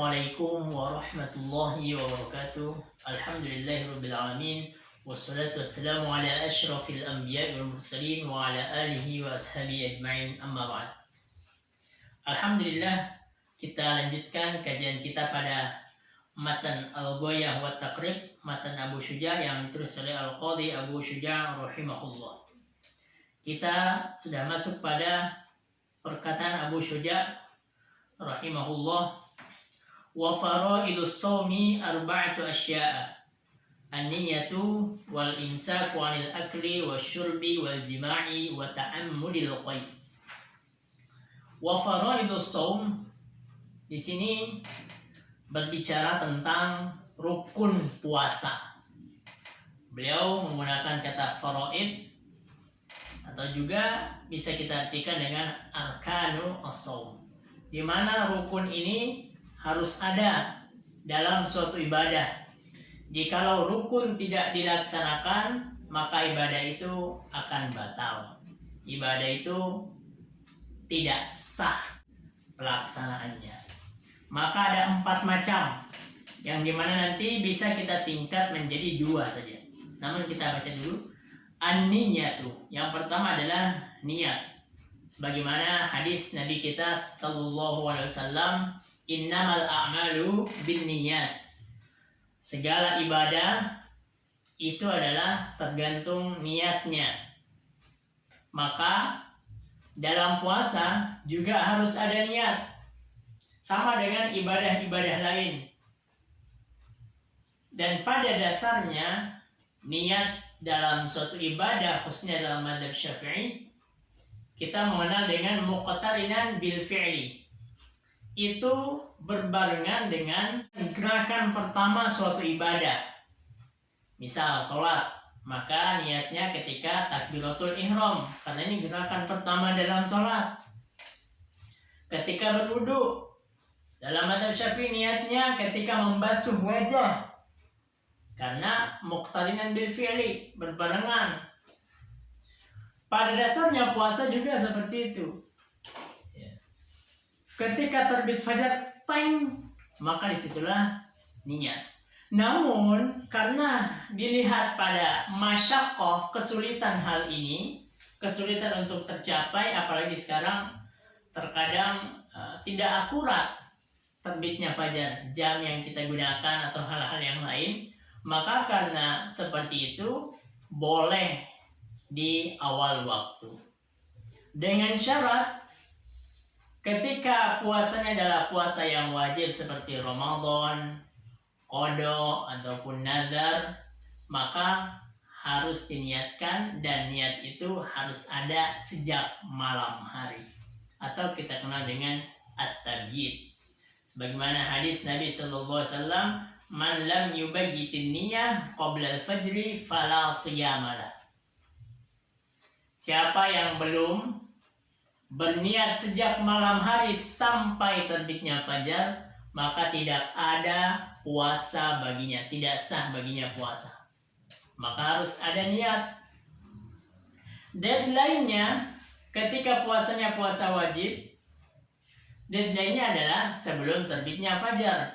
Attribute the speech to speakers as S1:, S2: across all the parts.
S1: Assalamualaikum warahmatullahi wabarakatuh. Alhamdulillahirabbil alamin. Wassalatu wassalamu ala asyrafil anbiya'i wal mursalin wa ala alihi wa ashabihi ajma'in. Amma ba'd. Alhamdulillah, kita lanjutkan kajian kita pada matan Al-Ghayah wa Taqrib, matan Abu Syuja' yang ditulis oleh Al-Qadhi Abu Syuja' rahimahullah. Kita sudah masuk pada perkataan Abu Syuja' rahimahullah. Wa faraidus shaumi arba'atu asya'a. An-niyatu wal imsaku 'anil akli wasyurbi wal jima'i wa ta'ammudil qaid. Wa faraidus shaum di sini berbicara tentang rukun puasa. Beliau menggunakan kata faraid atau juga bisa kita artikan dengan arkanu as-shaum, di mana rukun ini harus ada dalam suatu ibadah. Jikalau rukun tidak dilaksanakan, maka ibadah itu akan batal. Ibadah itu tidak sah pelaksanaannya. Maka ada 4 macam, yang dimana nanti bisa kita singkat menjadi 2 saja. Namun kita baca dulu. An-niyatu, yang pertama adalah niat. Sebagaimana hadis Nabi kita sallallahu alaihi wasallam, innamal a'malu binniyat. Segala ibadah itu adalah tergantung niatnya. Maka dalam puasa juga harus ada niat. Sama dengan ibadah-ibadah lain. Dan pada dasarnya niat dalam suatu ibadah, khususnya dalam mazhab Syafi'i, kita mengenal dengan muqtarinan bil fi'li. Itu berbarengan dengan gerakan pertama suatu ibadah. Misal sholat, maka niatnya ketika takbiratul ihram, karena ini gerakan pertama dalam sholat. Ketika berwudu, dalam mazhab Syafi'i niatnya ketika membasuh wajah, karena muqtarinan bil fi'li, berbarengan. Pada dasarnya puasa juga seperti itu. Ketika terbit fajar time, maka disitulah niat. Namun karena dilihat pada masyaqqah, kesulitan hal ini, kesulitan untuk tercapai, apalagi sekarang terkadang tidak akurat terbitnya fajar, jam yang kita gunakan atau hal-hal yang lain, maka karena seperti itu boleh di awal waktu. Dengan syarat ketika puasanya adalah puasa yang wajib seperti Ramadan, qada ataupun nazar, maka harus diniatkan, dan niat itu harus ada sejak malam hari, atau kita kenal dengan at-tabyid. Sebagaimana hadis Nabi sallallahu alaihi wasallam, man lam yubayyitin niyyah qabla al-fajri fala siyamalah. Siapa yang belum berniat sejak malam hari sampai terbitnya fajar, maka tidak ada puasa baginya, tidak sah baginya puasa. Maka harus ada niat. Deadline-nya ketika puasanya puasa wajib, deadline-nya adalah sebelum terbitnya fajar.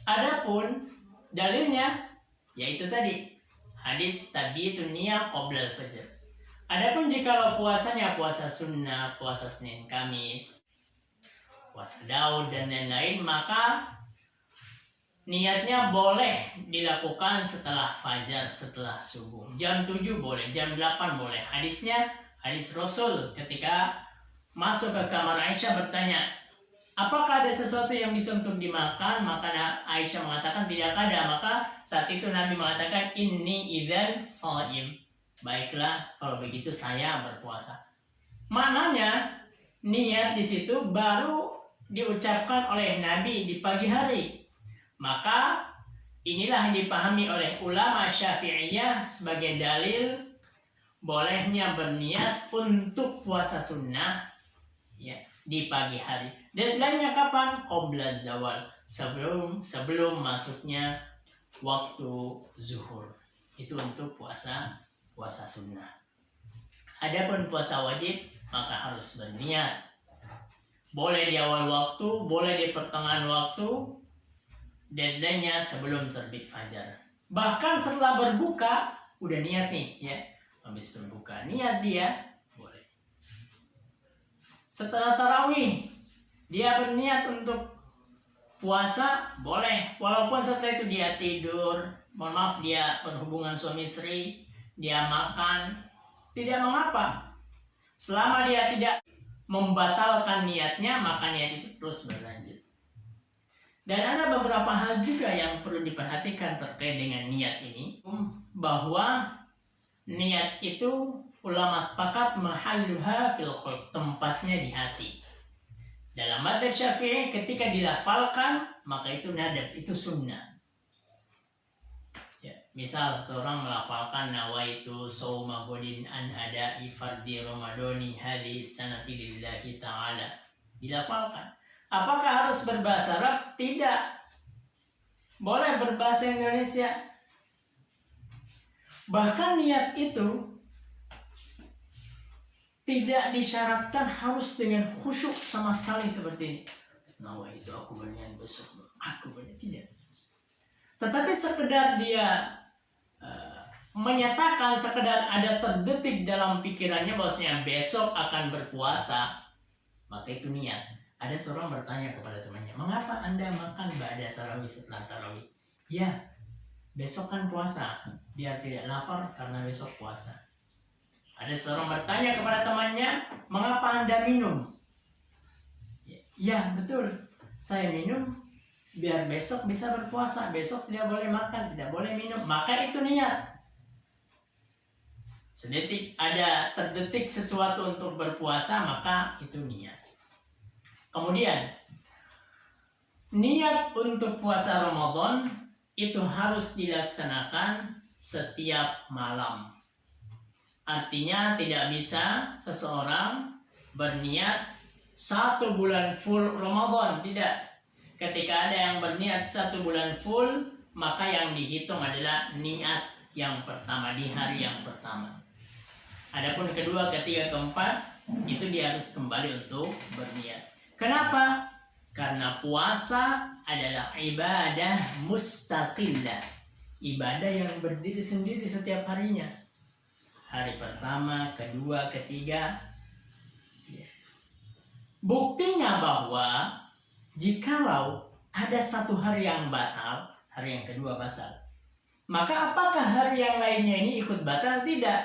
S1: Adapun dalilnya yaitu tadi hadis tabi'atun niyyah qabla al-fajr. Adapun jikalau puasanya puasa sunnah, puasa Senin Kamis, puasa Daud dan lain-lain, maka niatnya boleh dilakukan setelah fajar, setelah subuh. Jam 7 boleh, jam 8 boleh. Hadisnya hadis Rasul ketika masuk ke kamar Aisyah bertanya, apakah ada sesuatu yang bisa untuk dimakan? Maka Aisyah mengatakan tidak ada. Maka saat itu Nabi mengatakan, inni idzan shaim. Baiklah, kalau begitu saya berpuasa. Maknanya niat di situ baru diucapkan oleh Nabi di pagi hari. Maka inilah yang dipahami oleh ulama Syafi'iyah sebagai dalil bolehnya berniat untuk puasa sunnah ya, di pagi hari. Deadline-nya kapan? Qabla zawal, sebelum masuknya waktu zuhur. Itu untuk puasa sunnah. Adapun puasa wajib, maka harus berniat Boleh di awal waktu, boleh di pertengahan waktu, deadline-nya sebelum terbit fajar. Bahkan setelah berbuka, udah niat nih ya, habis berbuka niat dia, boleh. Setelah tarawih, dia berniat untuk puasa, boleh. Walaupun setelah itu dia tidur, mohon maaf, dia berhubungan suami istri, dia makan, tidak mengapa. Selama dia tidak membatalkan niatnya, maka niat itu terus berlanjut. Dan ada beberapa hal juga yang perlu diperhatikan terkait dengan niat ini, bahwa niat itu ulama sepakat mahalluha fil qalb, tempatnya di hati. Dalam mazhab Syafi'i ketika dilafalkan maka itu nadab, itu sunnah. Ya, misal seorang melafalkan nawaitu shauma ghadin an ada'i fardhi ramadhani hadhihi sanati lillahi ta'ala. Dilafalkan. Apakah harus berbahasa Arab? Tidak. Boleh berbahasa Indonesia. Bahkan niat itu tidak disyaratkan harus dengan khusyuk sama sekali seperti ini. Nawaitu, aku berniat besok, aku berniat, tidak. Tetapi sekedar dia menyatakan, sekedar ada terdetik dalam pikirannya bahwasanya besok akan berpuasa, maka itu niat. Ada seorang bertanya kepada temannya, mengapa Anda makan ba'da tarawih setelah tarawih? Ya, besok kan puasa, biar tidak lapar karena besok puasa. Ada seorang bertanya kepada temannya, mengapa Anda minum? Ya, betul, saya minum biar besok bisa berpuasa, besok tidak boleh makan, tidak boleh minum, maka itu niat. Sedetik ada terdetik sesuatu untuk berpuasa, maka itu niat. Kemudian, niat untuk puasa Ramadan itu harus dilaksanakan setiap malam. Artinya tidak bisa seseorang berniat 1 bulan full Ramadan, tidak. Ketika ada yang berniat 1 bulan full, maka yang dihitung adalah niat yang pertama, di hari yang pertama. Adapun kedua, ketiga, keempat, itu dia harus kembali untuk berniat. Kenapa? Karena puasa adalah ibadah mustaqillah, ibadah yang berdiri sendiri setiap harinya. Hari pertama, kedua, ketiga. Buktinya bahwa jikalau ada 1 hari yang batal, hari yang kedua batal, maka apakah hari yang lainnya ini ikut batal? Tidak.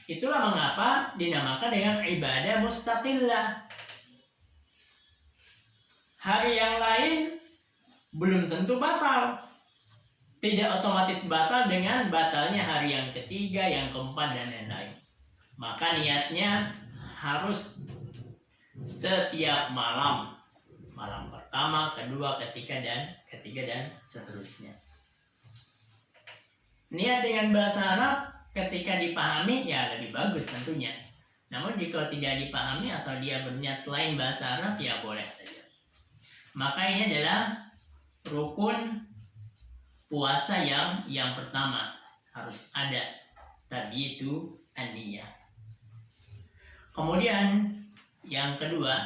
S1: Itulah mengapa dinamakan dengan ibadah mustaqillah. Hari yang lain belum tentu batal. Tidak otomatis batal dengan batalnya hari yang ketiga, yang keempat, dan lain-lain. Maka niatnya harus setiap malam. Malam pertama, kedua, ketiga, dan seterusnya. Niat dengan bahasa Arab ketika dipahami ya lebih bagus tentunya. Namun jika tidak dipahami atau dia berniat selain bahasa Arab, ya boleh saja. Maka ini adalah rukun puasa yang pertama, harus ada tabiatu an-niyah. Kemudian yang kedua,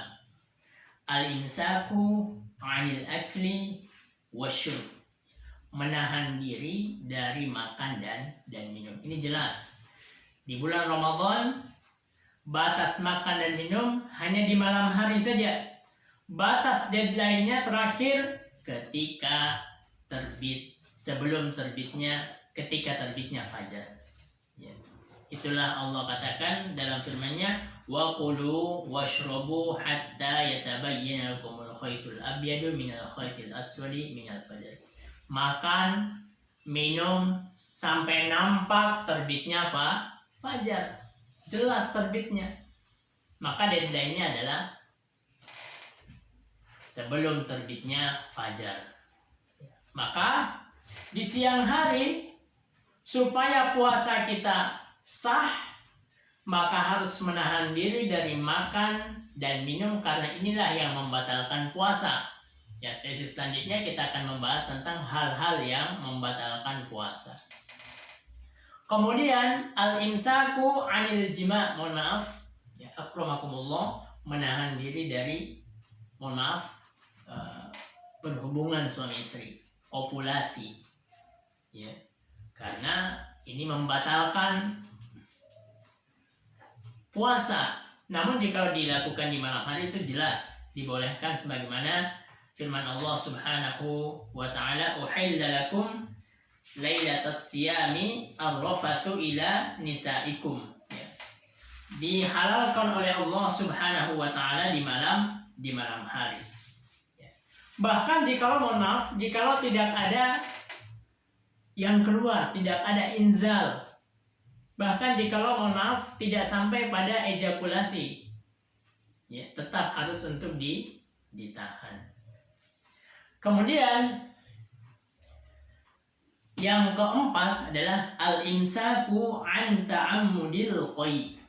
S1: al-imsaku 'anil akli wasyurb, menahan diri dari makan dan minum. Ini jelas di bulan Ramadan batas makan dan minum hanya di malam hari saja. Batas deadline-nya terakhir ketika terbit, sebelum terbitnya, ketika terbitnya fajar. Ya. Itulah Allah katakan dalam firman-Nya, wa kulu washrabu hatta yatabayyana lakumul khaytul abyadu minal khaytil aswadi minal fajr. Makan, minum sampai nampak terbitnya fajar. Jelas terbitnya. Maka deadline-nya adalah sebelum terbitnya fajar. Maka di siang hari supaya puasa kita sah, maka harus menahan diri dari makan dan minum, karena inilah yang membatalkan puasa. Ya, sesi selanjutnya kita akan membahas tentang hal-hal yang membatalkan puasa. Kemudian al-imsaku 'anil jima', mohon maaf, ya akramakumullah, menahan diri dari, mohon maaf, berhubungan suami istri, kopulasi, ya, karena ini membatalkan puasa. Namun jika dilakukan di malam hari itu jelas dibolehkan, sebagaimana firman Allah Subhanahu wa taala, "Uhilla lakum lailatas siyami ar-rafathu ila nisaikum." Ya. Dihalalkan oleh Allah Subhanahu wa taala di malam hari. Ya. Bahkan jikalau, mohon maaf, jikalau tidak ada yang keluar, tidak ada inzal, bahkan jikalau, mohon maaf, tidak sampai pada ejakulasi, ya, tetap harus untuk ditahan. Kemudian yang keempat adalah al-imsaku an ta'ammudil qai,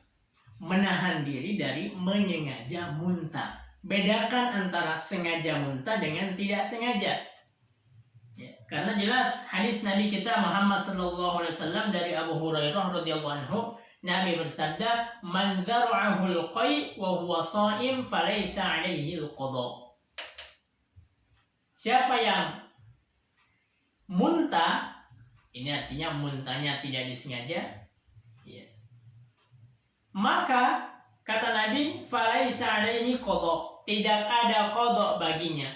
S1: menahan diri dari menyengaja muntah. Bedakan antara sengaja muntah dengan tidak sengaja. Ya, karena jelas hadis Nabi kita Muhammad sallallahu alaihi wasallam dari Abu Hurairah radhiyallahu anhu, Nabi bersabda, "Man dzara'ahul qai wa huwa sha'im falaysa 'alaihi al-qada." Siapa yang muntah, ini artinya muntahnya tidak disengaja, ya, maka kata Nabi, falaysa 'alaihi qada, tidak ada qada baginya,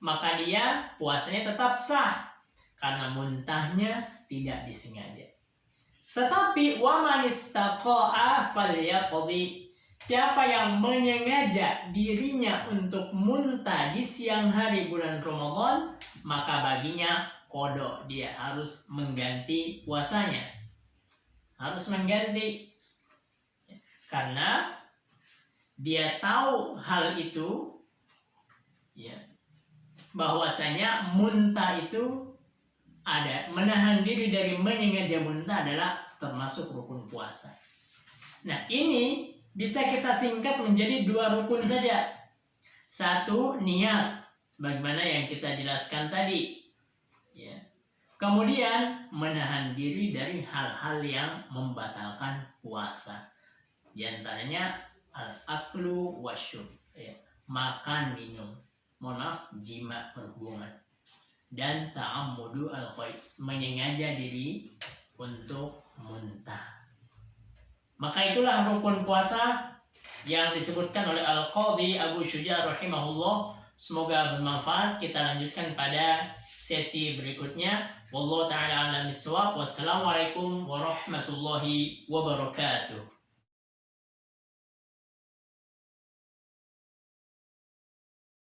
S1: maka dia puasanya tetap sah karena muntahnya tidak disengaja. Tetapi wa man istaqa'a falyaqdi, siapa yang menyengaja dirinya untuk muntah di siang hari bulan Ramadan, maka baginya qada, dia harus mengganti puasanya, harus mengganti, karena dia tahu hal itu, ya, bahwasanya muntah itu ada, menahan diri dari menyengaja muntah adalah termasuk rukun puasa. Nah, ini bisa kita singkat menjadi 2 rukun saja. 1, niat, sebagaimana yang kita jelaskan tadi, ya. Kemudian menahan diri dari hal-hal yang membatalkan puasa, di antaranya al-aklu wasyurb, ya, makan minum, mohon maaf, jima perhubungan, dan ta'ammudu al-qais, menyengaja diri untuk muntah. Maka itulah rukun puasa yang disebutkan oleh Al-Qadhi Abu Syuja rahimahullah. Semoga bermanfaat. Kita lanjutkan pada sesi berikutnya. Wallahu ta'ala a'lam bissawab. Wassalamualaikum warahmatullahi wabarakatuh.